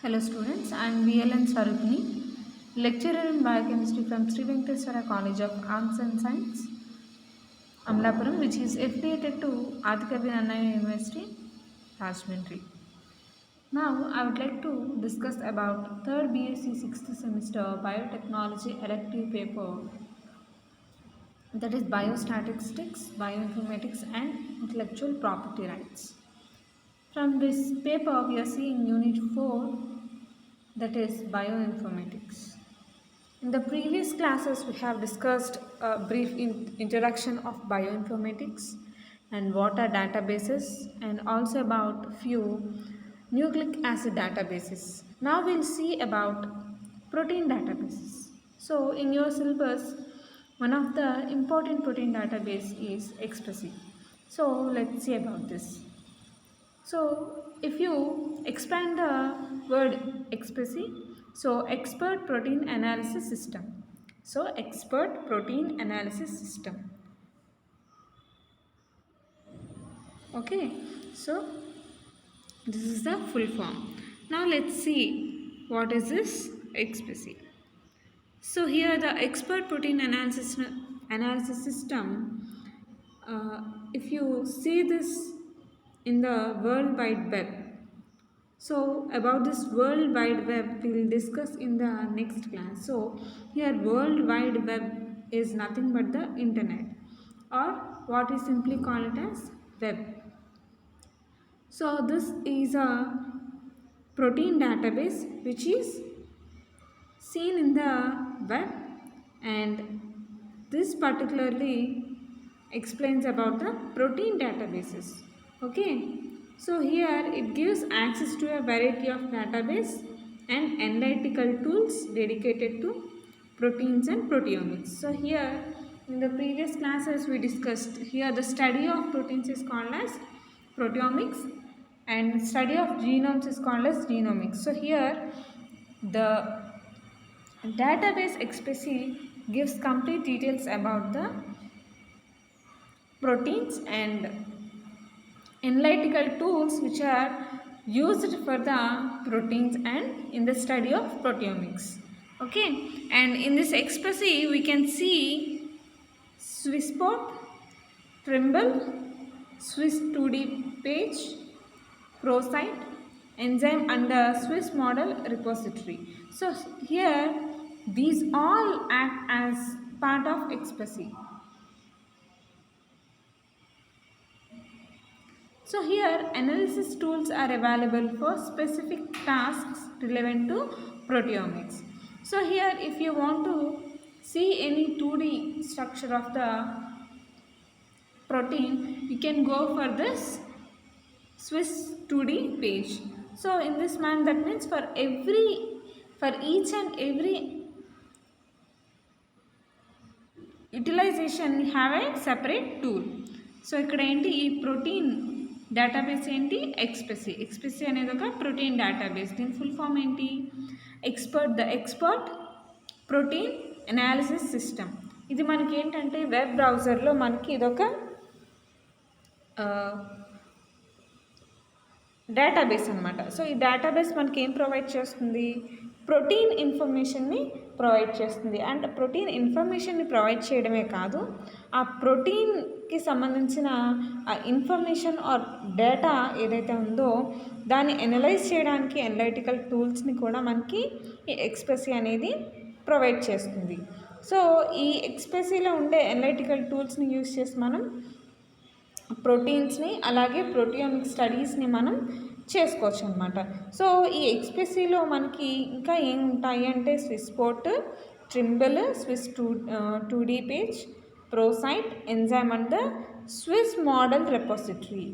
Hello students, I am VLN Sarupni, lecturer in biochemistry from Sri Venkateswara College of Arts and Science, Amlapuram, which is affiliated to Adikavi Nannaya University, Rajahmundry. Now, I would like to discuss about 3rd BSc 6th semester biotechnology elective paper, that is biostatistics, bioinformatics and intellectual property rights. From this paper, we are seeing unit 4, that is bioinformatics. In the previous classes, we have discussed a brief introduction of bioinformatics and what are databases and also about few nucleic acid databases. Now we'll see about protein databases. So in your syllabus, one of the important protein database is ExpreSeq. So let's see about this. So, if you expand the word ExpreSeq, so expert protein analysis system. So, expert protein analysis system. Okay, so this is the full form. Now, let's see what is this ExpreSeq. So, here the expert protein analysis system. If you see this in the World Wide Web, so about this World Wide Web we will discuss in the next class. So here World Wide Web is nothing but the internet, or what we simply call it as web. So this is a protein database which is seen in the web, and this particularly explains about the protein databases. Okay, so here it gives access to a variety of database and analytical tools dedicated to proteins and proteomics. So here in the previous classes we discussed, here the study of proteins is called as proteomics and study of genomes is called as genomics. So here the database ExpreSeq gives complete details about the proteins and analytical tools which are used for the proteins and in the study of proteomics. Okay, and in this ExpreSeq we can see Swisspot, Trimble, Swiss 2D page, ProSite, enzyme and the Swiss model repository. So here these all act as part of ExpreSeq. So here analysis tools are available for specific tasks relevant to proteomics. So here if you want to see any 2D structure of the protein, you can go for this Swiss 2D page. So in this man, that means for each and every utilization we have a separate tool. So ఇక్కడ ఏంటి ఈ protein database ఏంటి ఎక్స్ప్రెసీ అనేది ఒక protein database. దీని full form ఏంటి? Expert protein analysis system. ఇది మనకి ఏంటంటే వెబ్ బ్రౌజర్లో మనకి ఇదొక డేటాబేస్ అనమాట. సో ఈ డేటాబేస్ మనకి ఏం ప్రొవైడ్ చేస్తుంది? ప్రోటీన్ ఇన్ఫర్మేషన్ని ప్రొవైడ్ చేస్తుంది. అండ్ ప్రోటీన్ ఇన్ఫర్మేషన్ని ప్రొవైడ్ చేయడమే కాదు, ఆ ప్రోటీన్కి సంబంధించిన ఆ ఇన్ఫర్మేషన్ ఆర్ డేటా ఏదైతే ఉందో దాన్ని అనలైజ్ చేయడానికి అనలైటికల్ టూల్స్ని కూడా మనకి ఈ ExpreSeq అనేది ప్రొవైడ్ చేస్తుంది. సో ఈ ExpreSeqలో ఉండే అనలైటికల్ టూల్స్ని యూస్ చేసి మనం ప్రోటీన్స్ని అలాగే ప్రోటియోమిక్ స్టడీస్ని మనం చేసుకోవచ్చు అనమాట. సో ఈ ExpreSeqలో మనకి ఇంకా ఏముంటాయి అంటే Swiss Prot, TrEMBL, Swiss 2D PAGE, ProSite, enzyme and the Swiss model repository.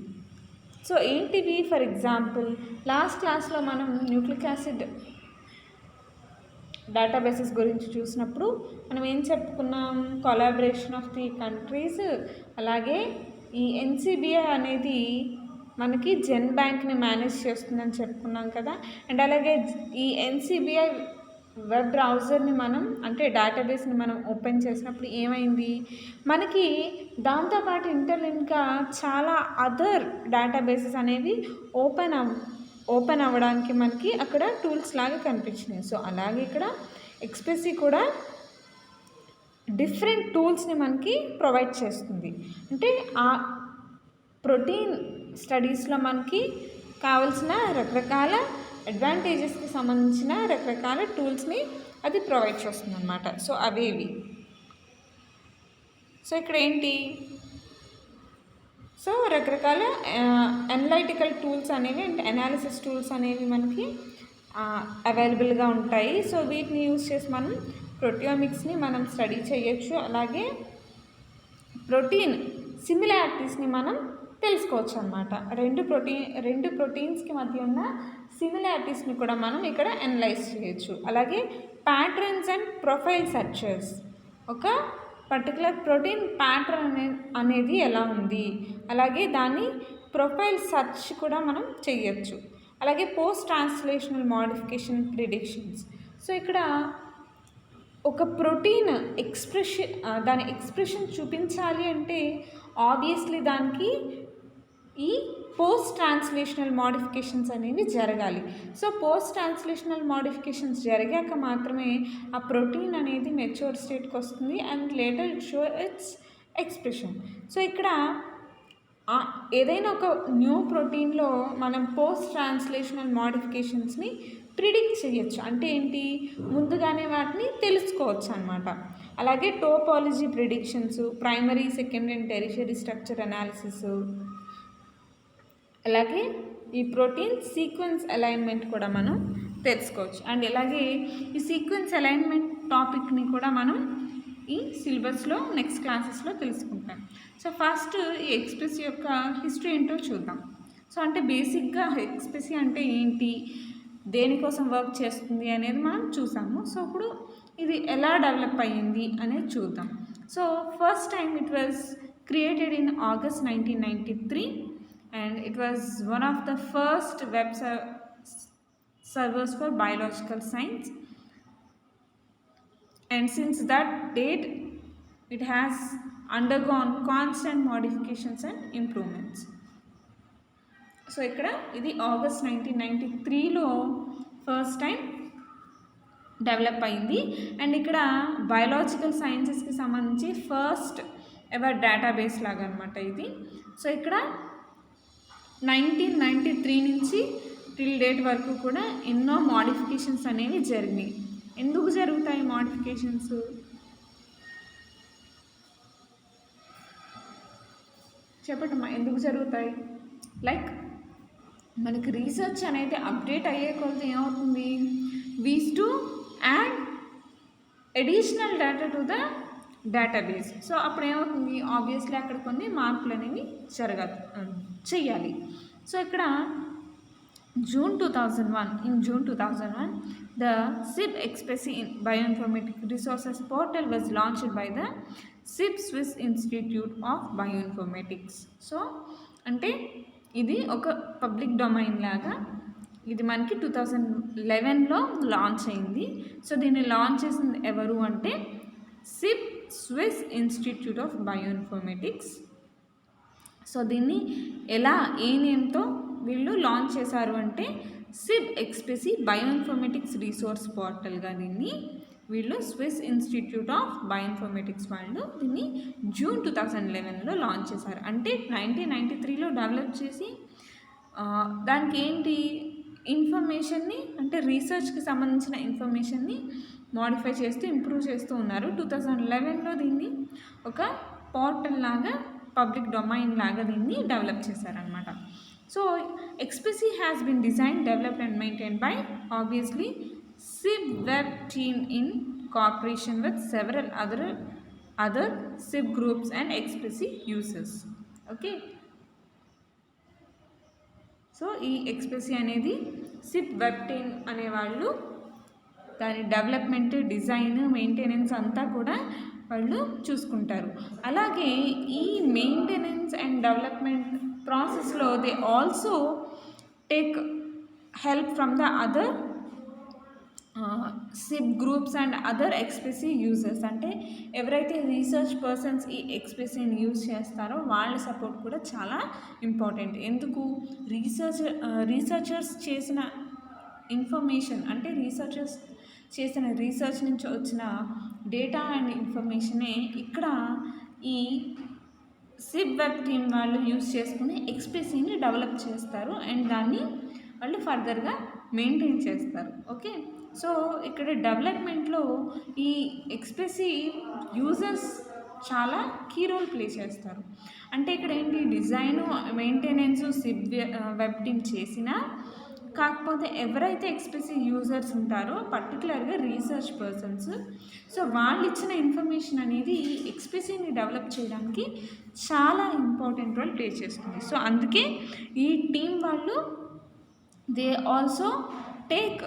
So ఏంటివి? ఫర్ ఎగ్జాంపుల్ లాస్ట్ క్లాస్లో మనం న్యూక్లిక్ యాసిడ్ డేటాబేసెస్ గురించి చూసినప్పుడు మనం ఏం చెప్పుకున్నాం? కొలాబరేషన్ ఆఫ్ ది కంట్రీస్, అలాగే ఈ NCBI అనేది మనకి జెన్ బ్యాంక్ని మేనేజ్ చేస్తుందని చెప్పుకున్నాం కదా. అండ్ అలాగే ఈ NCBI వెబ్ బ్రౌజర్ని మనం అంటే డేటాబేస్ని మనం ఓపెన్ చేసినప్పుడు ఏమైంది? మనకి దాంతోపాటు ఇంటర్లింక్గా చాలా అదర్ డేటాబేసెస్ అనేవి ఓపెన్ అవ్వడానికి మనకి అక్కడ టూల్స్ లాగా కనిపించినాయి. సో అలాగే ఇక్కడ ఎక్స్ప్రెసీ కూడా డిఫరెంట్ టూల్స్ని మనకి ప్రొవైడ్ చేస్తుంది. అంటే ఆ ప్రోటీన్ స్టడీస్లో మనకి కావాల్సిన రకరకాల అడ్వాంటేజెస్కి సంబంధించిన రకరకాల టూల్స్ని అది ప్రొవైడ్ చేస్తుంది అన్నమాట. సో అవేవి. సో ఇక్కడ ఏంటి, సో రకరకాల అనలైటికల్ టూల్స్ అనేవి అంటే అనాలిసిస్ టూల్స్ అనేవి మనకి అవైలబుల్గా ఉంటాయి. సో వీటిని యూజ్ చేసి మనం ప్రోటియోమిక్స్ని మనం స్టడీ చేయొచ్చు. అలాగే ప్రోటీన్ సిమిలారిటీస్ని మనం తెలుసుకోవచ్చు అనమాట. రెండు ప్రోటీన్స్కి మధ్య ఉన్న సిమిలారిటీస్ని కూడా మనం ఇక్కడ అనలైజ్ చేయొచ్చు. అలాగే ప్యాటర్న్స్ అండ్ ప్రొఫైల్ సర్చెస్, ఒక పర్టికులర్ ప్రోటీన్ ప్యాటర్న్ అనేది ఎలా ఉంది, అలాగే దాని ప్రొఫైల్ సెర్చ్ కూడా మనం చేయొచ్చు. అలాగే post translational modification predictions. So ఇక్కడ ఒక ప్రోటీన్ దాని ఎక్స్ప్రెషన్ చూపించాలి అంటే ఆబ్వియస్లీ దానికి ఈ పోస్ట్ ట్రాన్స్లేషనల్ మోడిఫికేషన్స్ అనేవి జరగాలి. సో పోస్ట్ ట్రాన్స్లేషనల్ మోడిఫికేషన్స్ జరిగాక మాత్రమే ఆ ప్రోటీన్ అనేది మెచ్యూర్ స్టేట్కి వస్తుంది and later it show it's expression. So ఇక్కడ ఏదైనా ఒక న్యూ ప్రోటీన్లో మనం పోస్ట్ ట్రాన్స్లేషనల్ మోడిఫికేషన్స్ని ప్రిడిక్ట్ చేయొచ్చు. అంటే ఏంటి, ముందుగానే వాటిని తెలుసుకోవచ్చు అనమాట. అలాగే topology predictions, primary, secondary and tertiary structure analysis, అలాగే ఈ ప్రోటీన్ సీక్వెన్స్ అలైన్మెంట్ కూడా మనం తెలుసుకోవచ్చు. అండ్ అలాగే ఈ సీక్వెన్స్ అలైన్మెంట్ టాపిక్ని కూడా మనం ఈ సిలబస్లో నెక్స్ట్ క్లాసెస్లో తెలుసుకుంటాం. సో ఫస్ట్ ఈ ఎక్స్ప్రెసీ యొక్క హిస్టరీ ఏంటో చూద్దాం. సో అంటే బేసిక్గా ఎక్స్ప్రెసీ అంటే ఏంటి, దేనికోసం వర్క్ చేస్తుంది అనేది మనం చూసాము. సో ఇప్పుడు ఇది ఎలా డెవలప్ అయ్యింది అనేది చూద్దాం. So first time it was created in August 1993 and it was one of the first web servers for biological science, and since that date it has undergone constant modifications and improvements. So ఇక్కడ ఇది August 1993లో first time develop అయింది. And ఇక్కడ biological సైన్సెస్కి సంబంధించి first ever database లాగా అనమాట ఇది. So ఇక్కడ 1993 నుంచి టిల్ డేట్ వరకు కూడా ఎన్నో మోడిఫికేషన్స్ అనేవి జరిగినాయి. ఎందుకు జరుగుతాయి మోడిఫికేషన్స్? చెప్పటమ్మా, ఎందుకు జరుగుతాయి? లైక్ మనకి రీసెర్చ్ అనేది అప్డేట్ అయ్యే కొలది ఏమవుతుంది, we's to add additional data to the database. So అప్పుడు ఏమవుతుంది, ఆబ్వియస్లీ అక్కడ కొన్ని మార్పులు అనేవి చెయ్యాలి. సో ఇక్కడ June 2001, the SIB Expressy Bioinformatic Resources Portal was launched by the SIB Swiss Institute of Bioinformatics. So అంటే ఇది ఒక పబ్లిక్ డొమైన్ లాగా, ఇది మనకి 2011లో లాంచ్ అయింది. సో దీన్ని లాంచ్ చేసింది ఎవరు అంటే SIB Swiss Institute of Bioinformatics. So దీన్ని ఎలా, ఏ నేమ్తో వీళ్ళు లాంచ్ చేశారు అంటే SIB Expressy Bioinformatics రిసోర్స్ పోర్టల్గా దీన్ని వీళ్ళు స్విస్ ఇన్స్టిట్యూట్ ఆఫ్ బయోఇన్ఫర్మేటిక్స్ వాళ్ళు దీన్ని June 2011లో లాంచ్ చేశారు. అంటే 1993లో డెవలప్ చేసి దానికి ఏంటి ఇన్ఫర్మేషన్ని, అంటే రీసెర్చ్కి సంబంధించిన ఇన్ఫర్మేషన్ని మోడిఫై చేస్తూ ఇంప్రూవ్ చేస్తూ ఉన్నారు. 2011లో దీన్ని ఒక పోర్టల్ లాగా, పబ్లిక్ డొమైన్ లాగా దీన్ని డెవలప్ చేశారనమాట. So ExPASy has been design, developed and maintain by obviously SIB web team in cooperation with several other SIB groups and Expressy users. Okay. So ఈ ఎక్స్ప్రెసీ అనేది SIB వెబ్ టీమ్ అనేవాళ్ళు దాని development, design, maintenance అంతా కూడా వాళ్ళు చూసుకుంటారు. అలాగే ఈ మెయింటెనెన్స్ అండ్ డెవలప్మెంట్ ప్రాసెస్లో they also take help from the other SIB groups and other ExPASy users, అంటే ఎవరైతే రీసెర్చ్ పర్సన్స్ ఈ ఎక్స్ప్రెసీని యూజ్ చేస్తారో వాళ్ళ సపోర్ట్ కూడా చాలా ఇంపార్టెంట్. ఎందుకు? రీసెర్చర్స్ చేసిన ఇన్ఫర్మేషన్, అంటే రీసెర్చర్స్ చేసిన రీసెర్చ్ నుంచి వచ్చిన డేటా అండ్ ఇన్ఫర్మేషనే ఇక్కడ ఈ సిప్ వెబ్ టీమ్ వాళ్ళు యూజ్ చేసుకుని ఎక్స్ప్రెసీని డెవలప్ చేస్తారు అండ్ దాన్ని వాళ్ళు ఫర్దర్గా మెయింటైన్ చేస్తారు. ఓకే, సో ఇక్కడ డెవలప్మెంట్లో ఈ ఎక్స్ప్రెసీ యూజర్స్ చాలా కీ రోల్ ప్లే చేస్తారు. అంటే ఇక్కడ ఏంటి, design maintenance SIP web team చేసినా, కాకపోతే ఎవరైతే ఎక్స్ప్రెసీ యూజర్స్ ఉంటారో పర్టికులర్గా రీసెర్చ్ పర్సన్స్, సో వాళ్ళు ఇచ్చిన ఇన్ఫర్మేషన్ అనేది ఎక్స్ప్రెసీని డెవలప్ చేయడానికి చాలా ఇంపార్టెంట్ రోల్ ప్లే చేస్తుంది. సో అందుకే ఈ టీం వాళ్ళు they also take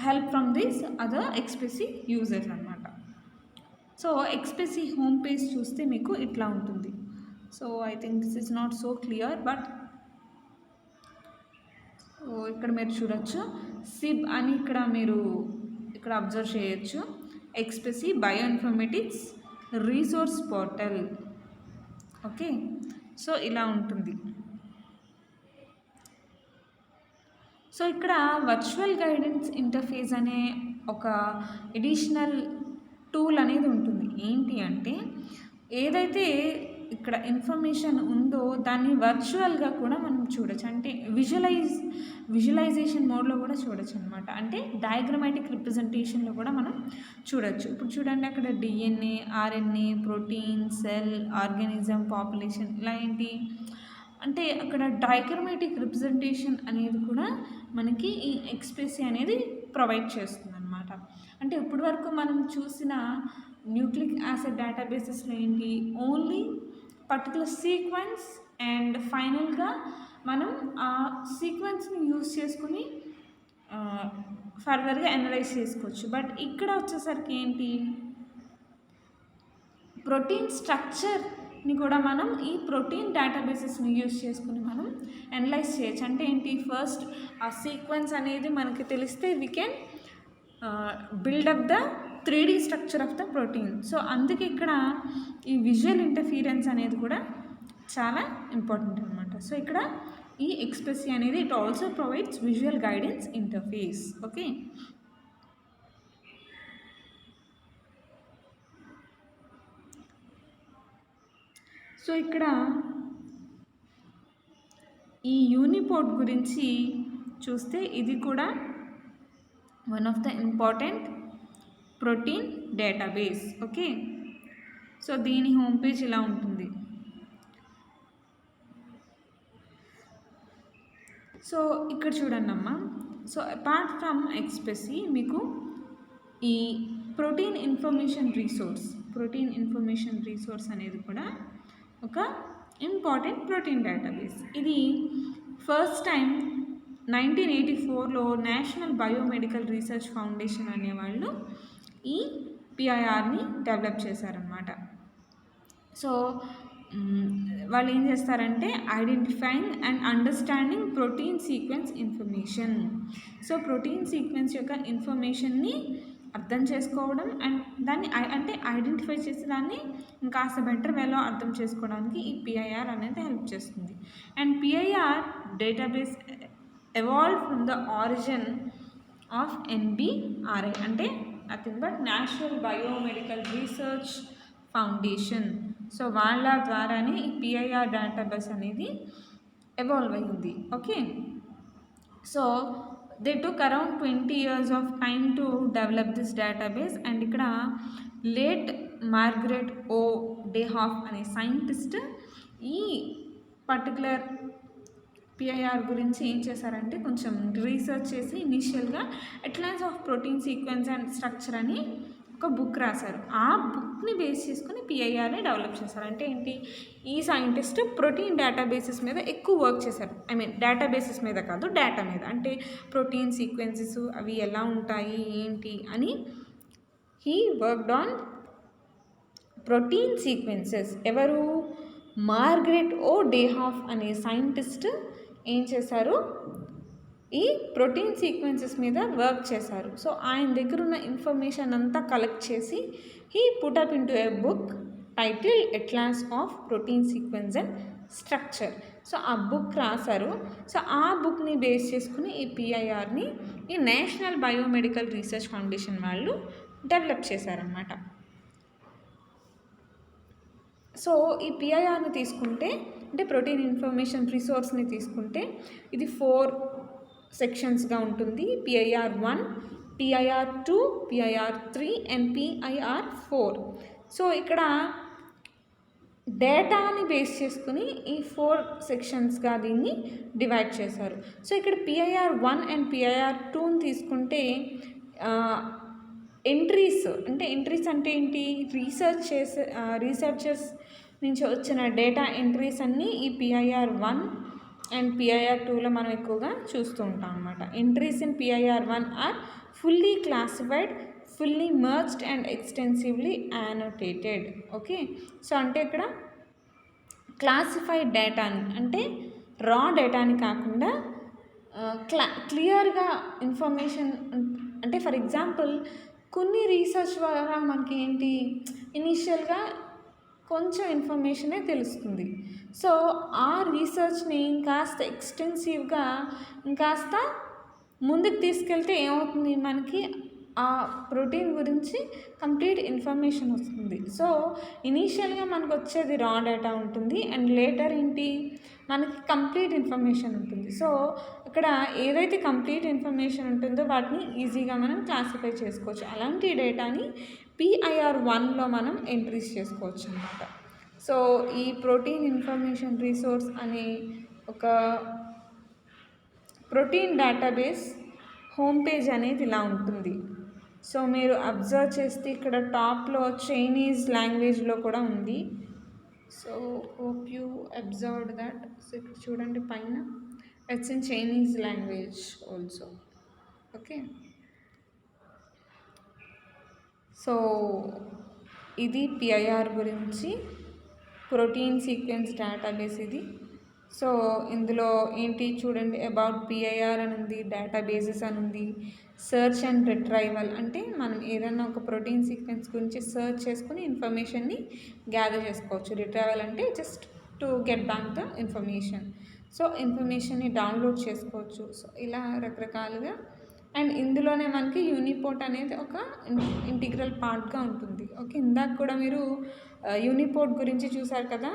help from this other ExPASy users అనమాట. సో ఎక్స్ప్రెసీ హోమ్ పేజ్ చూస్తే మీకు ఇట్లా ఉంటుంది. So I think this is not so clear, but ఇక్కడ మీరు చూడొచ్చు సిబ్ అని ఇక్కడ అబ్జర్వ్ చేయొచ్చు. ExPASy bioinformatics resource portal. Okay, so ఇలా ఉంటుంది. సో ఇక్కడ వర్చువల్ గైడెన్స్ ఇంటర్ఫేస్ అనే ఒక ఎడిషనల్ టూల్ అనేది ఉంటుంది. ఏంటి అంటే ఏదైతే ఇక్కడ ఇన్ఫర్మేషన్ ఉందో దాన్ని వర్చువల్గా కూడా మనం చూడొచ్చు, అంటే విజువలైజేషన్ మోడ్లో కూడా చూడొచ్చు అనమాట. అంటే డయాగ్రమాటిక్ రిప్రజెంటేషన్లో కూడా మనం చూడొచ్చు. ఇప్పుడు చూడండి, అక్కడ DNA, RNA, protein, cell, organism, population, ఇలా ఏంటి అంటే అక్కడ డయాగ్రమాటిక్ రిప్రజెంటేషన్ అనేది కూడా మనకి ఈ ఎక్స్ప్రెసీ అనేది ప్రొవైడ్ చేస్తుంది అనమాట. అంటే ఇప్పటి వరకు మనం చూసిన న్యూక్లిక్ యాసిడ్ డేటాబేసెస్లో ఏంటి, ఓన్లీ పర్టికులర్ సీక్వెన్స్ అండ్ ఫైనల్గా మనం ఆ సీక్వెన్స్ని యూజ్ చేసుకుని ఫర్దర్గా అనలైజ్ చేసుకోవచ్చు. బట్ ఇక్కడ వచ్చేసరికి ఏంటి, ప్రోటీన్ స్ట్రక్చర్ని కూడా మనం ఈ ప్రోటీన్ డేటాబేసెస్ని యూజ్ చేసుకుని మనం అనలైజ్ చేయొచ్చు. అంటే ఏంటి, ఫస్ట్ ఆ సీక్వెన్స్ అనేది మనకి తెలిస్తే we can buildup the 3D structure of the protein. So అందుకే ఇక్కడ ఈ విజువల్ ఇంటర్ఫీరెన్స్ అనేది కూడా చాలా ఇంపార్టెంట్ అనమాట. సో ఇక్కడ ఈ ఎక్స్ప్రెసీ అనేది it also provides visual guidance interface. Okay, so ఇక్కడ ఈ యూనిపోర్ట్ గురించి చూస్తే ఇది కూడా one of the important protein database. Okay, so దీని హోమ్ పేజ్ ఇలా ఉంటుంది. సో ఇక్కడ చూడండి అమ్మా, సో అపార్ట్ ఫ్రమ్ ఎక్స్ప్రెసీ మీకు ఈ ప్రోటీన్ ఇన్ఫర్మేషన్ రీసోర్స్ అనేది కూడా ఒక ఇంపార్టెంట్ ప్రోటీన్ డేటాబేస్. ఇది ఫస్ట్ టైం 1984లో నేషనల్ బయోమెడికల్ రీసెర్చ్ ఫౌండేషన్ అనేవాళ్ళు ఈ పిఐఆర్ని డెవలప్ చేశారనమాట. సో వాళ్ళు ఏం చేస్తారంటే identifying and understanding protein sequence information. So protein sequence యొక్క ఇన్ఫర్మేషన్ని అర్థం చేసుకోవడం అండ్ దాన్ని అంటే ఐడెంటిఫై చేసి దాన్ని ఇంకాస్త బెటర్ వేలో అర్థం చేసుకోవడానికి ఈ పిఐఆర్ అనేది హెల్ప్ చేస్తుంది. And PIR database evolved from the origin of NBRI, అంటే nothing but national biomedical research foundation. So వాళ్ళ ద్వారానే ఈ పిఐఆర్ డేటాబేస్ అనేది ఎవాల్వ్ అయింది. Okay, so they took around 20 years of time to develop this database. And ఇక్కడ late Margaret ఓ డేహాఫ్ అనే scientist ఈ particular PIR గురించి ఏం చేశారంటే కొంచెం రీసెర్చ్ చేసి ఇనిషియల్గా atlas of protein sequence and structure అని ఒక బుక్ రాశారు. ఆ బుక్ని బేస్ చేసుకుని పిఐఆర్ని డెవలప్ చేశారు. అంటే ఏంటి, ఈ సైంటిస్ట్ ప్రోటీన్ డేటాబేసెస్ మీద ఎక్కువ వర్క్ చేశారు. ఐ మీన్ డేటాబేసెస్ మీద కాదు, డేటా మీద, అంటే ప్రోటీన్ సీక్వెన్సెస్ అవి ఎలా ఉంటాయి ఏంటి అని he worked on protein sequences. ఎవరు, మార్గరెట్ ఓ డేహాఫ్ అనే సైంటిస్ట్ ఏం చేశారు, ఈ ప్రోటీన్ సీక్వెన్సెస్ మీద వర్క్ చేశారు. సో ఆయన దగ్గర ఉన్న ఇన్ఫర్మేషన్ అంతా కలెక్ట్ చేసి he put up into a book title atlas of protein sequence and structure. So ఆ బుక్ రాశారు. సో ఆ బుక్ని బేస్ చేసుకుని ఈ పిఐఆర్ని ఈ నేషనల్ బయోమెడికల్ రీసెర్చ్ ఫౌండేషన్ వాళ్ళు డెవలప్ చేశారనమాట. సో ఈ పిఐఆర్ని తీసుకుంటే అంటే ప్రోటీన్ ఇన్ఫర్మేషన్ రిసోర్స్ని తీసుకుంటే ఇది 4 సెక్షన్స్గా ఉంటుంది. PIR1, PIR2, PIR3 and PIR4. So ఇక్కడ డేటాని బేస్ చేసుకుని ఈ 4 సెక్షన్స్గా దీన్ని డివైడ్ చేశారు. సో ఇక్కడ PIR1 అండ్ PIR2ని తీసుకుంటే ఎంట్రీస్ అంటే ఏంటి, రీసెర్చర్స్ నుంచి వచ్చిన డేటా ఎంట్రీస్ అన్నీ ఈ PIR1 అండ్ PIR2లో మనం ఎక్కువగా చూస్తూ ఉంటాం అన్నమాట. Entries in PIR1 are fully classified, fully merged and extensively annotated. Okay, so అంటే ఇక్కడ క్లాసిఫైడ్ డేటాని అంటే రా డేటాని కాకుండా క్లియర్గా ఇన్ఫర్మేషన్ అంటే ఫర్ ఎగ్జాంపుల్ కొన్ని రీసెర్చ్ ద్వారా మనకి ఏంటి ఇనీషియల్గా కొంచెం ఇన్ఫర్మేషనే తెలుస్తుంది. సో ఆ రీసెర్చ్ని ఇంకాస్త ఎక్స్టెన్సివ్గా ఇంకాస్త ముందుకు తీసుకెళ్తే ఏమవుతుంది, మనకి ఆ ప్రోటీన్ గురించి కంప్లీట్ ఇన్ఫర్మేషన్ వస్తుంది. సో ఇనీషియల్గా మనకు వచ్చేది రా డేటా ఉంటుంది అండ్ లేటర్ ఏంటి మనకి కంప్లీట్ ఇన్ఫర్మేషన్ ఉంటుంది. సో ఇక్కడ ఏదైతే కంప్లీట్ ఇన్ఫర్మేషన్ ఉంటుందో వాటిని ఈజీగా మనం క్లాసిఫై చేసుకోవచ్చు. అలాంటి డేటాని PIR1లో మనం ఎంట్రీస్ చేసుకోవచ్చు అన్నమాట. సో ఈ ప్రోటీన్ ఇన్ఫర్మేషన్ రిసోర్స్ అనే ఒక ప్రోటీన్ డేటాబేస్ హోమ్ పేజ్ అనేది ఇలా ఉంటుంది. సో మీరు అబ్జర్వ్ చేస్తే ఇక్కడ టాప్లో చైనీస్ లాంగ్వేజ్లో కూడా ఉంది. So hope you observed that. So ఇక్కడ చూడండి పైన it's in Chinese language also. Okay, so ఇది PIR గురించి ప్రోటీన్ సీక్వెన్స్ డేటాబేస్ ఇది. సో ఇందులో ఏంటి చూడండి, అబౌట్ PIR అని ఉంది, డేటాబేసెస్ అని ఉంది, సెర్చ్ అండ్ రిట్రైవల్ అంటే మనం ఏదైనా ఒక ప్రోటీన్ సీక్వెన్స్ గురించి సెర్చ్ చేసుకుని ఇన్ఫర్మేషన్ని గ్యాదర్ చేసుకోవచ్చు. రిట్రైవల్ అంటే just to get back the information. So ఇన్ఫర్మేషన్ని డౌన్లోడ్ చేసుకోవచ్చు. సో ఇలా రకరకాలుగా అండ్ ఇందులోనే మనకి యూనిపోర్ట్ అనేది ఒక ఇంటిగ్రల్ పార్ట్గా ఉంటుంది. ఓకే, ఇందాక కూడా మీరు యూనిపోర్ట్ గురించి చూసారు కదా.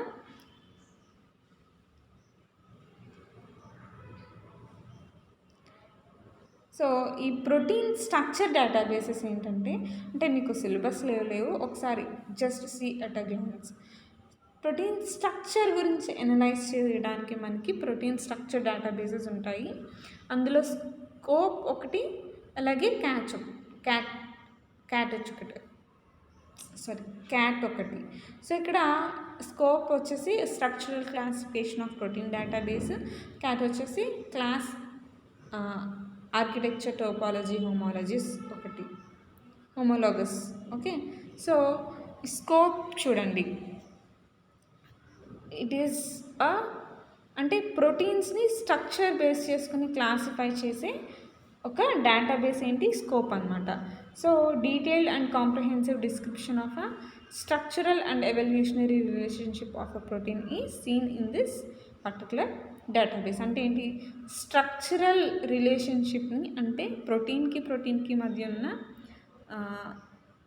సో ఈ ప్రోటీన్ స్ట్రక్చర్ డేటాబేసెస్ ఏంటంటే అంటే మీకు సిలబస్ లేవు, ఒకసారి just see at a glance. Protein structure గురించి అనలైజ్ చేయడానికి మనకి ప్రోటీన్ స్ట్రక్చర్ డేటాబేసెస్ ఉంటాయి. అందులో స్కోప్ ఒకటి, అలాగే క్యాట్ ఒకటి. సో ఇక్కడ స్కోప్ వచ్చేసి structural classification of protein database, క్యాట్ వచ్చేసి class architecture topology homologous. Okay, so scope చూడండి, ఇట్ ఈస్ అంటే ప్రోటీన్స్ని స్ట్రక్చర్ బేస్ చేసుకుని క్లాసిఫై చేసే ఒక డేటాబేస్ ఏంటి, స్కోప్ అనమాట. So detailed and comprehensive description of a structural and evolutionary relationship of a protein is seen in this particular database. అంటే ఏంటి, స్ట్రక్చరల్ రిలేషన్షిప్ని అంటే ప్రోటీన్కి మధ్య ఉన్న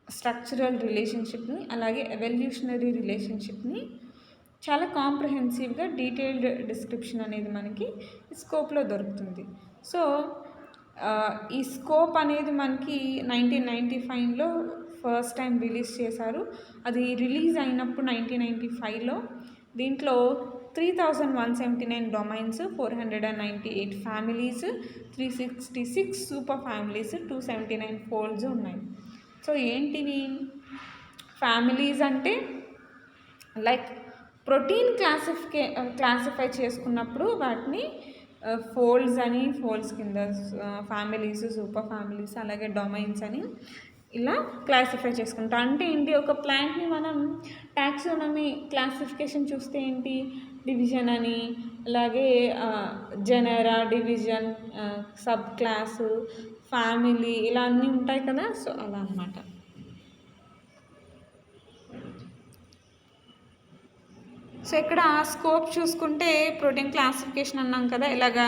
స్ట్రక్చరల్ రిలేషన్షిప్ని అలాగే ఎవల్యూషనరీ రిలేషన్షిప్ని చాలా కాంప్రహెన్సివ్గా డీటెయిల్డ్ డిస్క్రిప్షన్ అనేది మనకి స్కోప్లో దొరుకుతుంది. సో ఈ స్కోప్ అనేది మనకి 1995లో ఫస్ట్ టైం రిలీజ్ చేశారు. అది రిలీజ్ అయినప్పుడు 1995లో దీంట్లో 3179 domains, 498 families, 366 super families, 279 folds ఉన్నాయి. సో ఏంటివి ఫ్యామిలీస్ అంటే లైక్ ప్రోటీన్ క్లాసిఫై చేసుకున్నప్పుడు వాటిని ఫోల్డ్స్ కింద ఫ్యామిలీస్, సూపర్ ఫ్యామిలీస్, అలాగే డొమైన్స్ అని ఇలా క్లాసిఫై చేసుకుంటాం. అంటే ఏంటి, ఒక ప్లాంట్ని మనం టాక్సానమీ క్లాసిఫికేషన్ చూస్తే ఏంటి, డివిజన్ అని, అలాగే Zenara, division, sub class, family ఇలా అన్నీ ఉంటాయి కదా. సో అలా అన్నమాట. సో ఇక్కడ స్కోప్ చూసుకుంటే ప్రోటీన్ క్లాసిఫికేషన్ అన్నాం కదా, ఇలాగా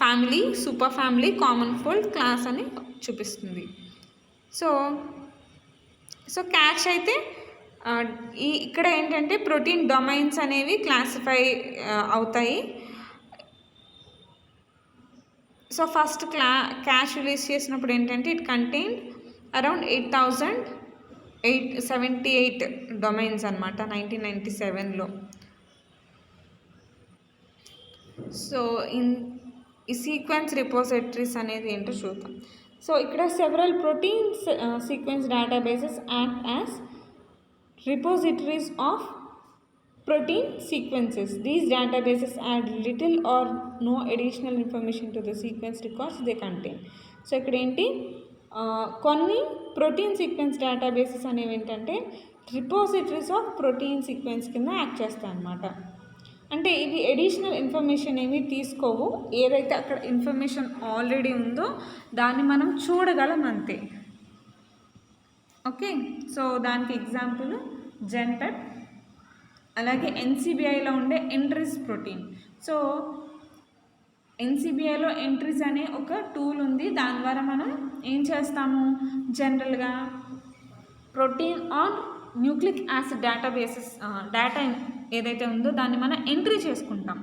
family, super family, common fold, class అని చూపిస్తుంది. సో సో క్యాచ్ అయితే ఇక్కడ ఏంటంటే ప్రోటీన్ డొమైన్స్ అనేవి క్లాసిఫై అవుతాయి. సో ఫస్ట్ క్యాచ్ రిలీజ్ చేసినప్పుడు ఏంటంటే ఇట్ కంటైన్ అరౌండ్ 8,878 డొమైన్స్ అనమాట 1997లో. సో ఈ సీక్వెన్స్ రిపోజిటరీస్ అనేది ఏంటో చూద్దాం. సో ఇక్కడ several protein sequence databases act as repositories of protein sequences. These databases add little or no additional information to the sequence records they contain. So ఇక్కడ ఏంటి కొన్ని protein sequence databases అనేవి ఏంటంటే repositories of protein sequence కింద act చేస్తాయి అన్నమాట. అంటే ఇవి అడిషనల్ ఇన్ఫర్మేషన్ ఏమి తీసుకోవు, ఏదైతే అక్కడ ఇన్ఫర్మేషన్ ఆల్రెడీ ఉందో దాన్ని మనం చూడగలం అంతే. ఓకే, సో దానికి ఎగ్జాంపుల్ జెన్పెప్, అలాగే ఎన్సిబిఐలో ఉండే ఎంట్రీస్ ప్రోటీన్. సో ఎన్సిబిఐలో ఎంట్రీస్ అనే ఒక టూల్ ఉంది, దాని ద్వారా మనం ఏం చేస్తాము, జనరల్గా protein on nucleic acid databases data ఏదైతే ఉందో దాన్ని మనం ఎంట్రీ చేసుకుంటాం.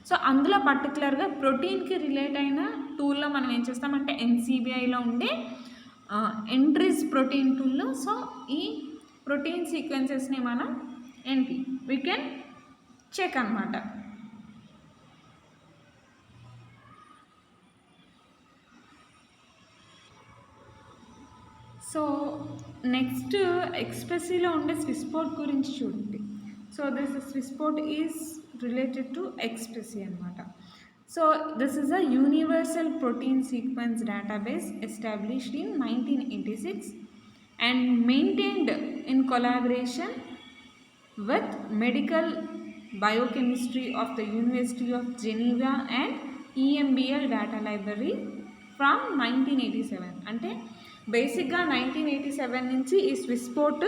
సో అందులో పర్టికులర్గా ప్రోటీన్కి రిలేట్ అయిన టూల్లో మనం ఏం చేస్తామంటే ఎన్సిబిఐలో ఉండే ఎంట్రీస్ ప్రోటీన్ టూల్లో సో ఈ ప్రోటీన్ సీక్వెన్సెస్ని మనం ఏంటి వీ కెన్ చెక్ అన్నమాట. సో నెక్స్ట్ ఎక్స్ప్రెసీలో ఉండే స్విస్పోర్ట్ గురించి చూడండి. So this SwissProt is related to ExPASy అనమాట. So this is a universal protein sequence database established in 1986 and maintained in collaboration with medical biochemistry of the University of Geneva and EMBL data library from 1987. అంటే బేసిక్గా 1987 నుంచి ఈ SwissProt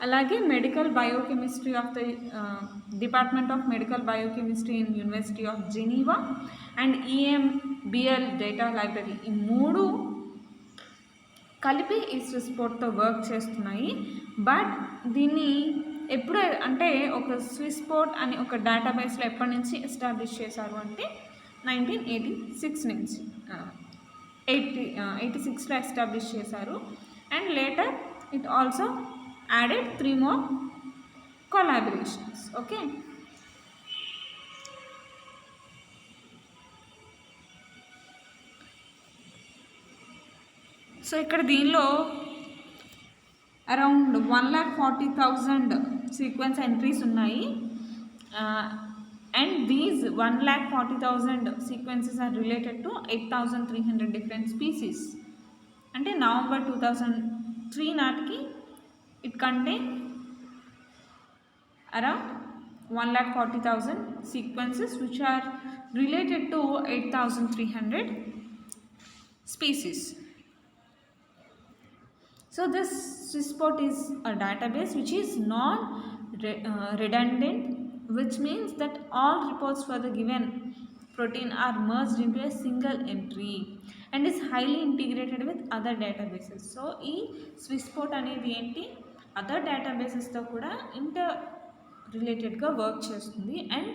అలాగే medical biochemistry of the department of medical biochemistry in university of Geneva and EMBL data library ఈ మూడు కలిపి ఈ స్విస్పోర్ట్తో work చేస్తున్నాయి. బట్ దీన్ని ఎప్పుడు అంటే ఒక స్విస్పోర్ట్ అని ఒక డేటాబేస్లో ఎప్పటి నుంచి ఎస్టాబ్లిష్ చేశారు అంటే 1986 నుంచి 86లో ఎస్టాబ్లిష్ చేశారు. And later it also added 3 more collaborations. Okay, so ఇక్కడ దీనిలో అరౌండ్ 1,40,000 సీక్వెన్స్ ఎంట్రీస్ ఉన్నాయి. And these 1,40,000 sequences are related to 8,300 different species. అంటే November 2003 నాటికి it contain around 1,40,000 sequences which are related to 8,300 species. So this SwissPort is a database which is non-redundant, which means that all reports for the given protein are merged into a single entry and is highly integrated with other databases. So ఈ స్విస్పోర్ట్ అనేది ఏంటి other డేటాబేసెస్తో కూడా inter రిలేటెడ్గా work చేస్తుంది. And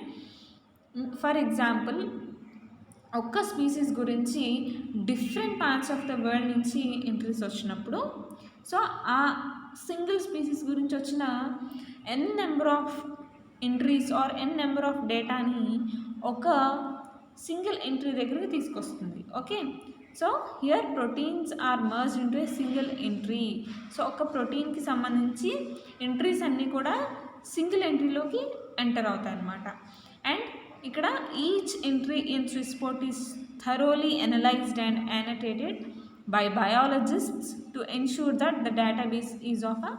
for example ఒక్క species గురించి different parts of the world నుంచి entries వచ్చినప్పుడు సో ఆ సింగిల్ స్పీసీస్ గురించి వచ్చిన n number of entries or n number of డేటాని ఒక సింగిల్ ఎంట్రీ దగ్గరికి తీసుకొస్తుంది. Okay, so here proteins are merged into a single entry. So ఒక ప్రోటీన్కి సంబంధించి ఎంట్రీస్ అన్నీ కూడా సింగిల్ ఎంట్రీలోకి ఎంటర్ అవుతాయి అన్నమాట. అండ్ ఇక్కడ each entry in SwissProt is thoroughly analysed and annotated by biologists to ensure that the database is of a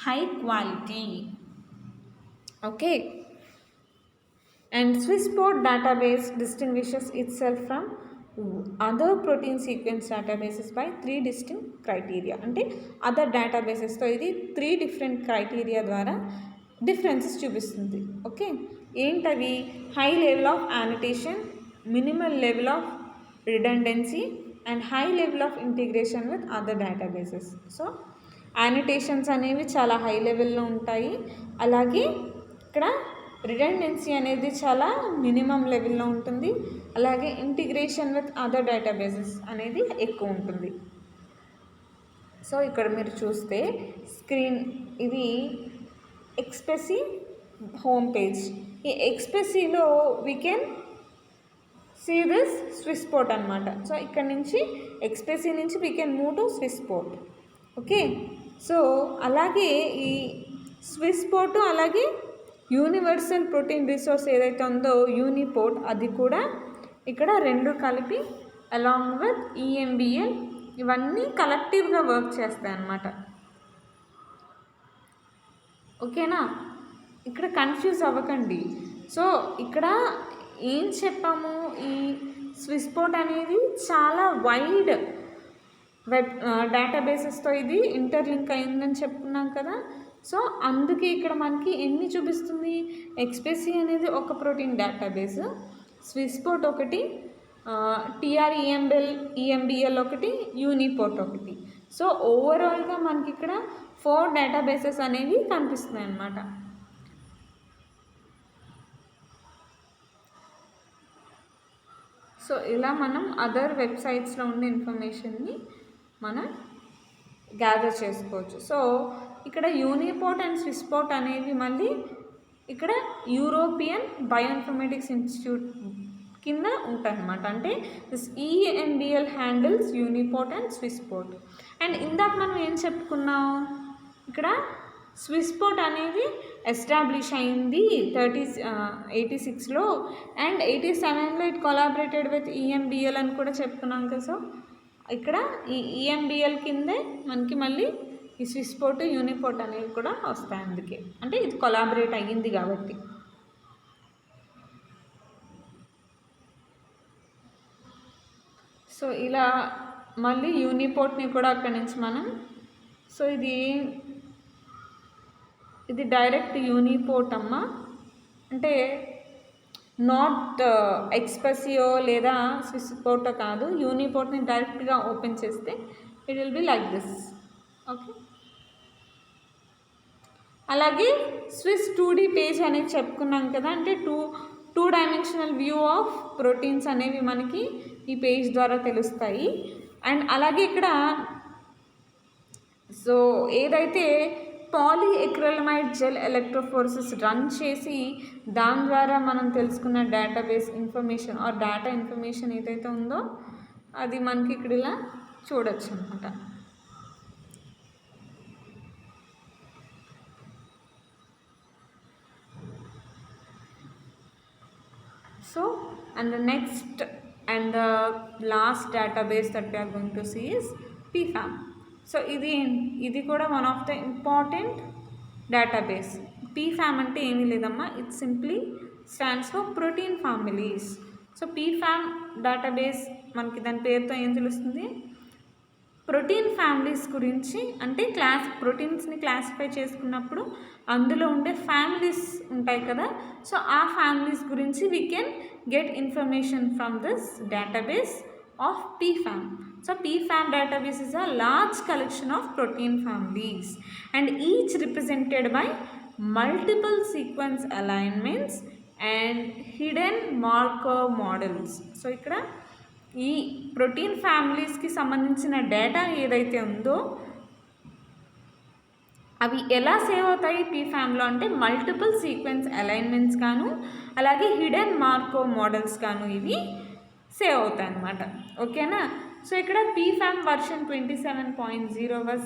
high quality. Okay, And SwissPort database distinguishes itself from other protein sequence databases by 3 distinct criteria. అంటే other డేటాబేసెస్తో ఇది 3 different criteria ద్వారా differences చూపిస్తుంది. Okay, ఏంటవి? High level of యానిటేషన్, minimal level of redundancy and high level of integration with other databases. So యానిటేషన్స్ అనేవి చాలా high లెవెల్లో ఉంటాయి, అలాగే ఇక్కడ రిడెండెన్సీ అనేది చాలా మినిమం లెవెల్లో ఉంటుంది, అలాగే ఇంటిగ్రేషన్ విత్ అదర్ డేటాబేసెస్ అనేది ఎక్కువ ఉంటుంది. సో ఇక్కడ మీరు చూస్తే స్క్రీన్ ఇది ఎక్స్ప్రెసీ హోమ్ పేజ్. ఈ ఎక్స్ప్రెసీలో we can see this SwissProt అనమాట. సో ఇక్కడ నుంచి ఎక్స్ప్రెసీ నుంచి we can move to SwissProt. Okay, so అలాగే ఈ స్విస్పోర్ట్ అలాగే యూనివర్సల్ ప్రోటీన్ రిసోర్స్ ఏదైతే ఉందో యూనిపోర్ట్, అది కూడా ఇక్కడ రెండు కలిపి అలాంగ్ విత్ ఈఎంబిఎల్ ఇవన్నీ కలెక్టివ్గా వర్క్ చేస్తాయి అన్నమాట. ఓకేనా, ఇక్కడ కన్ఫ్యూజ్ అవ్వకండి. సో ఇక్కడ ఏం చెప్పాము, ఈ స్విస్పోర్ట్ అనేది చాలా వైడ్ వెబ్ డేటాబేసెస్తో ఇది ఇంటర్లింక్ అయిందని చెప్పుకున్నాం కదా. సో అందుకే ఇక్కడ మనకి ఎన్ని చూపిస్తుంది, ఎక్స్ప్రెసీ అనేది ఒక ప్రోటీన్ డేటాబేస్, స్విస్పోర్ట్ ఒకటి, ఈఎంబిఎల్ ఒకటి, యూనిపోర్ట్ ఒకటి. సో ఓవరాల్గా మనకి ఇక్కడ 4 డేటాబేసెస్ అనేవి కనిపిస్తున్నాయి అన్నమాట. సో ఇలా మనం అదర్ వెబ్సైట్స్లో ఉండే ఇన్ఫర్మేషన్ని మనం గ్యాదర్ చేసుకోవచ్చు. సో ఇక్కడ యూనిపోర్ట్ అండ్ స్విస్పోర్ట్ అనేవి మళ్ళీ ఇక్కడ యూరోపియన్ బయోఇన్ఫర్మేటిక్స్ ఇన్స్టిట్యూట్ కింద ఉంటాయన్నమాట. అంటే ఈఎంబిఎల్ హ్యాండిల్స్ యూనిపోర్ట్ అండ్ స్విస్పోర్ట్. అండ్ ఇందాక మనం ఏం చెప్పుకున్నాం, ఇక్కడ స్విస్పోర్ట్ అనేది ఎస్టాబ్లిష్ అయింది 86లో అండ్ 87లో ఇట్ కొలాబరేటెడ్ విత్ ఈఎంబిఎల్ అని కూడా చెప్పుకున్నాం కదా. సో ఇక్కడ ఈ ఈఎంబిఎల్ కిందే మనకి మళ్ళీ ఈ స్విస్పోర్ట్ యూనిపోర్ట్ అనేవి కూడా వస్తాయి, అందుకే అంటే ఇది కొలాబరేట్ అయ్యింది కాబట్టి. సో ఇలా మళ్ళీ యూనిపోర్ట్ని కూడా అక్కడి నుంచి మనం, సో ఇది డైరెక్ట్ యూనిపోర్ట్ అమ్మ, అంటే నాట్ ఎక్స్ప్రెసియో లేదా స్విస్పోర్టో కాదు, యూనిపోర్ట్ని డైరెక్ట్గా ఓపెన్ చేస్తే it will be like this. Okay, అలాగే స్విస్ 2D పేజ్ అనేది చెప్పుకున్నాం కదా, అంటే two dimensional view of proteins అనేవి మనకి ఈ పేజ్ ద్వారా తెలుస్తాయి. అండ్ అలాగే ఇక్కడ సో ఏదైతే పాలీఎక్రిలమైడ్ జెల్ ఎలక్ట్రోఫోరెసిస్ రన్ చేసి దాని ద్వారా మనం తెలుసుకున్న database information are data information ఏదైతే ఉందో అది మనకి ఇక్కడ ఇలా చూడొచ్చు అనమాట. So and the next and the last database that we are going to see is PFAM. So ఇది కూడా one of the important database. PFAM అంటే ఏమీ లేదమ్మా, it simply stands for protein families. So PFAM database మనకి దాని పేరుతో ఏం తెలుస్తుంది, ప్రోటీన్ ఫ్యామిలీస్ గురించి, అంటే ప్రోటీన్స్ని క్లాసిఫై చేసుకున్నప్పుడు అందులో ఉండే ఫ్యామిలీస్ ఉంటాయి కదా. సో ఆ ఫ్యామిలీస్ గురించి we can get information from this database of PFAM. So PFAM database is a large collection of protein families and each represented by multiple sequence alignments and hidden marker models. So ఇక్కడ ఈ protein ఫ్యామిలీస్కి సంబంధించిన data ఏదైతే ఉందో అవి ఎలా save అవుతాయి PFAMలో అంటే మల్టిపుల్ సీక్వెన్స్ అలైన్మెంట్స్ గాను అలాగే హిడెన్ మార్కో మోడల్స్ గాను ఇవి సేవ్ అవుతాయి అన్నమాట. ఓకేనా, సో ఇక్కడ PFAM version 27.0 was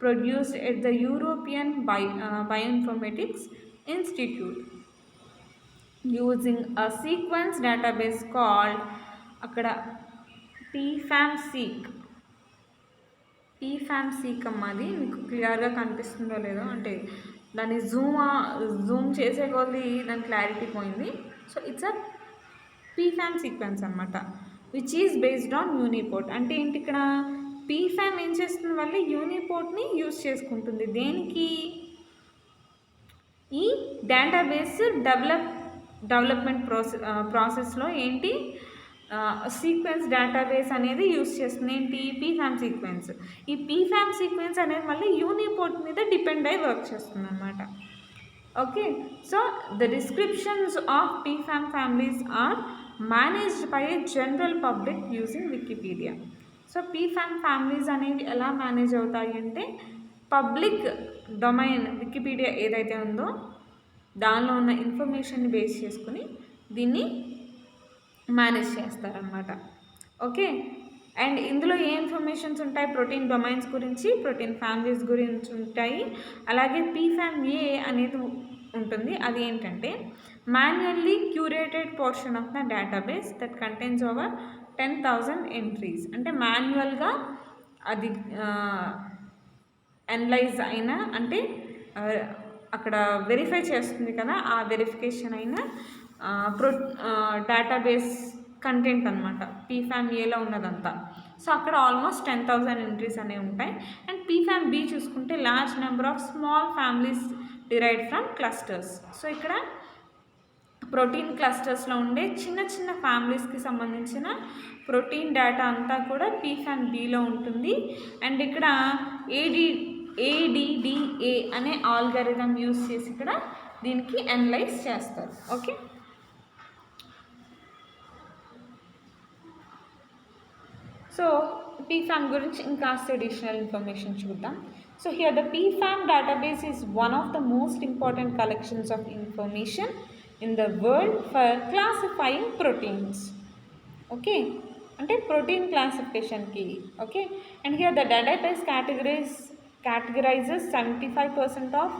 produced at the European Bioinformatics Institute using a sequence database called అక్కడ PFAM-seq అమ్మది. మీకు క్లియర్గా కనిపిస్తుందో లేదో, అంటే దాన్ని జూమ్ చేసే కొద్దీ దాని క్లారిటీ పోయింది. సో ఇట్స్ అ పీఫామ్ సీక్వెన్స్ అనమాట, విచ్ ఈజ్ బేస్డ్ ఆన్ యూనిపోర్ట్. అంటే ఏంటి ఇక్కడ పీఫామ్ ఏం చేస్తుంది వల్ల యూనిపోర్ట్ని యూజ్ చేసుకుంటుంది దేనికి, ఈ డేటాబేస్ డెవలప్మెంట్ ప్రాసెస్లో ఏంటి సీక్వెన్స్ డేటాబేస్ అనేది యూస్ చేస్తుంది ఏంటి పీఫామ్ సీక్వెన్స్. ఈ పీఫామ్ సీక్వెన్స్ అనేది మళ్ళీ యూనిపోర్ట్ మీద డిపెండ్ అయి వర్క్ చేస్తుంది అనమాట. Okay, so the descriptions of Pfam families are managed by a general public using Wikipedia. So Pfam families అనేవి ఎలా మేనేజ్ అవుతాయి అంటే పబ్లిక్ డొమైన్ వికీపీడియా ఏదైతే ఉందో దానిలో ఉన్న ఇన్ఫర్మేషన్ని బేస్ చేసుకుని దీన్ని మేనేజ్ చేస్తారనమాట. ఓకే, అండ్ ఇందులో ఏ ఇన్ఫర్మేషన్స్ ఉంటాయి, ప్రోటీన్ డొమైన్స్ గురించి, ప్రోటీన్ ఫ్యామిలీస్ గురించి ఉంటాయి. అలాగే పీఫామ్ ఏ అనేది ఉంటుంది, అది ఏంటంటే manually curated portion of the database that contains over 10,000 entries. అంటే మాన్యువల్గా అది అనలైజ్ అయినా అంటే అక్కడ వెరిఫై చేస్తుంది కదా, ఆ వెరిఫికేషన్ అయిన డేటాబేస్ కంటెంట్ అనమాట పీఫామ్ ఏలో ఉన్నదంతా. సో అక్కడ ఆల్మోస్ట్ 10,000 ఎంట్రీస్ అనేవి ఉంటాయి. అండ్ పీఫామ్ బి చూసుకుంటే large number of small families derived from clusters. So ఇక్కడ ప్రోటీన్ క్లస్టర్స్లో ఉండే చిన్న చిన్న ఫ్యామిలీస్కి సంబంధించిన ప్రోటీన్ డేటా అంతా కూడా పీఫామ్ బిలో ఉంటుంది. అండ్ ఇక్కడ ADDA అనే ఆల్గరిథం యూస్ చేసి ఇక్కడ దీనికి అనలైజ్ చేస్తారు. ఓకే, సో పీఫామ్ గురించి ఇంకాస్త అడిషనల్ ఇన్ఫర్మేషన్ చూద్దాం. So here the Pfam database is one of the most important collections of information in the world for classifying proteins. Okay, అంటే ప్రోటీన్ క్లాసిఫికేషన్కి. Okay, and here the database categorizes 75% of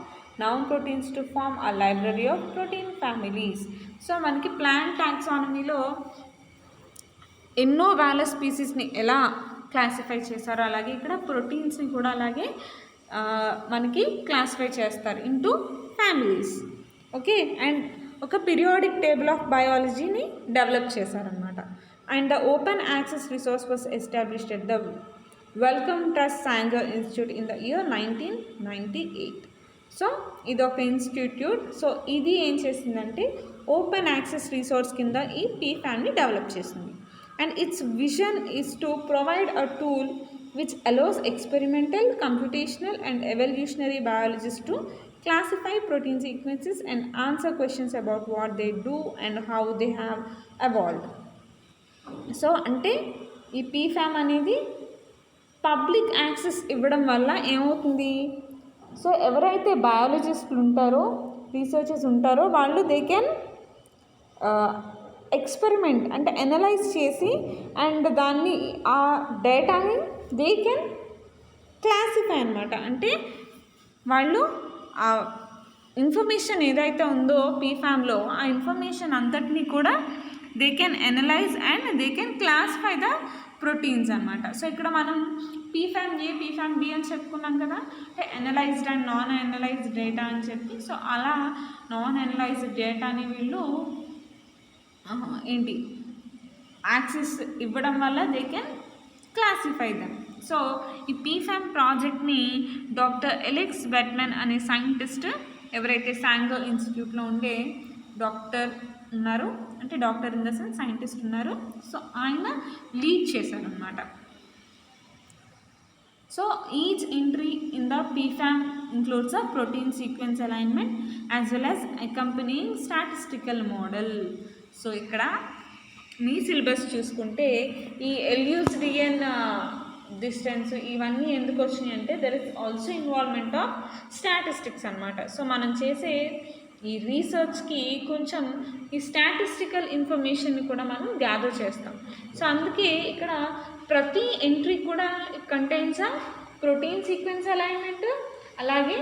noun proteins to form a library of protein families. So మనకి plant టాక్సానమీలో ఎన్నో వేల స్పీసీస్ని ఎలా classify చేస్తారో అలాగే ఇక్కడ ప్రోటీన్స్ని కూడా అలాగే మనకి క్లాసిఫై చేస్తారు ఇంటూ ఫ్యామిలీస్. ఓకే, అండ్ ఒక పీరియాడిక్ టేబుల్ ఆఫ్ బయాలజీని డెవలప్ చేశారనమాట. And the open access resource was established at the welcome trust Sanger institute in the year 1998. So ఇది ఒక ఇన్స్టిట్యూట్. సో ఇది ఏం చేసిందంటే ఓపెన్ యాక్సెస్ రిసోర్స్ కింద ఈ పీఫామ్ని డెవలప్ చేసింది. And it's vision is to provide a tool which allows experimental, computational and evolutionary biologist to classify protein sequences and answer questions about what they do and how they have evolved. So అంటే ఈ పీఫామ్ అనేది public access ఇవ్వడం వల్ల ఏమవుతుంది, so ఎవరైతే బయాలజిస్టులు ఉంటారో, researchers ఉంటారో వాళ్ళు దే కెన్ ఎక్స్పెరిమెంట్ అంటే అనలైజ్ చేసి అండ్ దాన్ని ఆ డేటాని దే కెన్ క్లాసిఫై అనమాట. అంటే వాళ్ళు ఆ ఇన్ఫర్మేషన్ ఏదైతే ఉందో పీఫామ్లో ఆ ఇన్ఫర్మేషన్ అంతటినీ కూడా they can analyse and they can classify the proteins అనమాట. సో ఇక్కడ మనం పీఫామ్ ఏ, పీఫామ్ బి అని చెప్పుకున్నాం కదా, అంటే analysed and non analysed data అని చెప్పి. సో అలా నాన్ అనలైజ్డ్ డేటాని వీళ్ళు ఏంటి యాక్సెస్ ఇవ్వడం వల్ల they can classify them. So ఈ పీఫామ్ ప్రాజెక్ట్ని డాక్టర్ ఎలెక్స్ వెట్మెన్ అనే సైంటిస్ట్, ఎవరైతే సాంగర్ ఇన్స్టిట్యూట్లో ఉండే డాక్టర్ ఉన్నారు, అంటే doctor in the sense scientist ఉన్నారు, సో ఆయన లీడ్ చేశారనమాట. So each entry in the Pfam includes a protein sequence alignment as well as accompanying statistical model. So ఇక్కడ మీ సిలబస్ చూసుకుంటే ఈ ఎల్యూసిడియన్ డిస్టెన్స్ ఇవన్నీ ఎందుకు వచ్చినాయి అంటే there is also involvement of statistics అనమాట. సో మనం చేసే ఈ రీసెర్చ్కి కొంచెం ఈ స్టాటిస్టికల్ ఇన్ఫర్మేషన్ని కూడా మనం గ్యాదర్ చేస్తాం. సో అందుకే ఇక్కడ ప్రతి ఎంట్రీ కూడా కంటైన్స్ ఆ ప్రోటీన్ సీక్వెన్స్ అలైన్మెంట్, అలాగే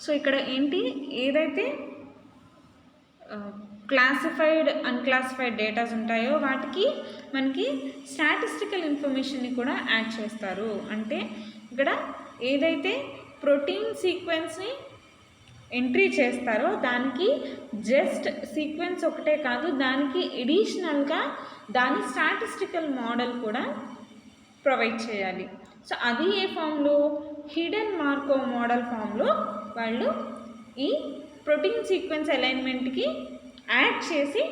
సో ఇక్కడ ఏంటి ఏదైతే క్లాసిఫైడ్, అన్క్లాసిఫైడ్ డేటాస్ ఉంటాయో వాటికి మనకి స్టాటిస్టికల్ ఇన్ఫర్మేషన్ని కూడా యాడ్ చేస్తారు. అంటే ఇక్కడ ఏదైతే ప్రోటీన్ సీక్వెన్స్ని ఎంట్రీ చేస్తారో దానికి జస్ట్ సీక్వెన్స్ ఒకటే కాదు, దానికి ఎడిషనల్గా దాని స్టాటిస్టికల్ మోడల్ కూడా ప్రొవైడ్ చేయాలి. సో అది ఏ ఫామ్లో, హిడెన్ మార్కోవ్ మోడల్ ఫామ్లో వాళ్ళు ఈ ప్రోటీన్ సీక్వెన్స్ అలైన్మెంట్కి యాడ్ చేసి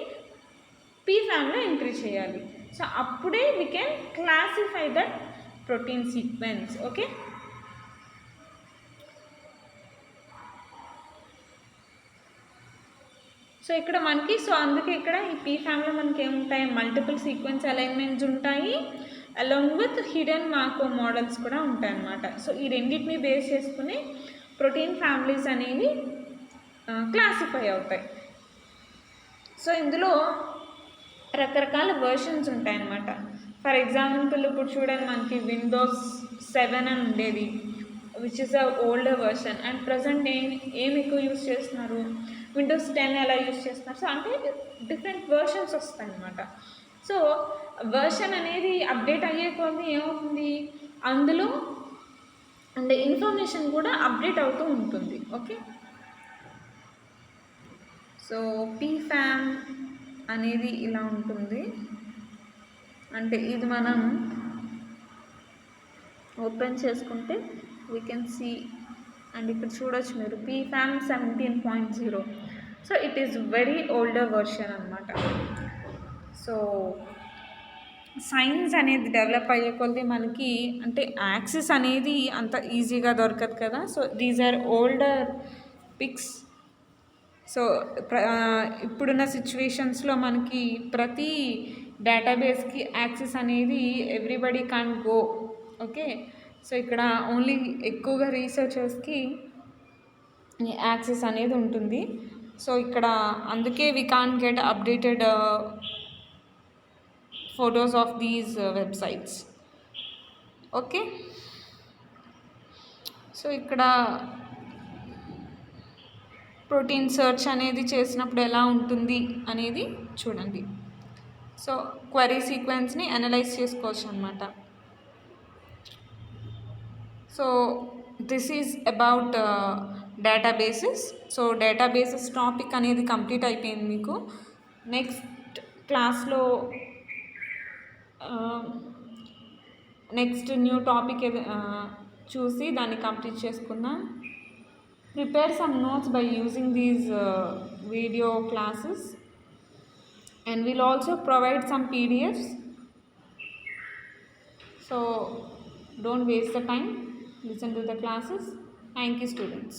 పీఫామ్లో ఎంట్రీ చేయాలి. సో అప్పుడే we can classify that protein sequence. Okay, so ఇక్కడ మనకి అందుకే ఇక్కడ ఈ పీఫామ్లో మనకి ఏముంటాయి, మల్టిపుల్ సీక్వెన్స్ అలైన్మెంట్స్ ఉంటాయి, along with hidden Markov models కూడా ఉంటాయి అన్నమాట. సో ఈ రెండింటిని బేస్ చేసుకుని ప్రోటీన్ ఫ్యామిలీస్ అనేవి క్లాసిఫై అవుతాయి. సో ఇందులో రకరకాల వర్షన్స్ ఉంటాయన్నమాట. ఫర్ ఎగ్జాంపుల్ ఇప్పుడు చూడండి, మనకి విండోస్ 7 అని ఉండేది, which is a older version, and present ఏమి ఎక్కువ యూస్ చేస్తున్నారు, విండోస్ 10 ఎలా యూస్ చేస్తున్నారు. సో అంటే డిఫరెంట్ వర్షన్స్ వస్తాయి అన్నమాట. సో వర్షన్ అనేది అప్డేట్ అయ్యే కొద్దీ ఏమవుతుంది, అందులో అంటే ఇన్ఫర్మేషన్ కూడా అప్డేట్ అవుతూ ఉంటుంది. ఓకే, సో పీఫామ్ అనేది ఇలా ఉంటుంది. అంటే ఇది మనం ఓపెన్ చేసుకుంటే వీ కెన్ సీ, అండ్ ఇక్కడ చూడొచ్చు మీరు పీఫామ్ 17.0. So it is very older version అనమాట. సో సైన్స్ అనేది డెవలప్ అయ్యే కొద్దీ మనకి అంటే యాక్సెస్ అనేది అంత ఈజీగా దొరకదు కదా. So these are older pics. So ఇప్పుడున్న సిచ్యువేషన్స్లో మనకి ప్రతి డేటాబేస్కి యాక్సెస్ అనేది everybody can go. Okay, so ఇక్కడ ఓన్లీ ఎక్కువగా రీసెర్చర్స్కి యాక్సెస్ అనేది ఉంటుంది. సో ఇక్కడ అందుకే we can get updated photos of these websites. Okay, so ఇక్కడ ప్రోటీన్ సెర్చ్ అనేది చేసినప్పుడు ఎలా ఉంటుంది అనేది చూడండి. సో క్వరీ సీక్వెన్స్ని అనలైజ్ చేసుకోవచ్చు అనమాట. So this is about databases. So databases topic అనేది కంప్లీట్ అయిపోయింది మీకు. నెక్స్ట్ క్లాస్లో నెక్స్ట్ న్యూ టాపిక్ చూసి దాన్ని కంప్లీట్ చేసుకుందాం. Prepare some notes by using these video classes, and we'll also provide some PDFs. So don't waste the time, listen to the classes. Thank you, students.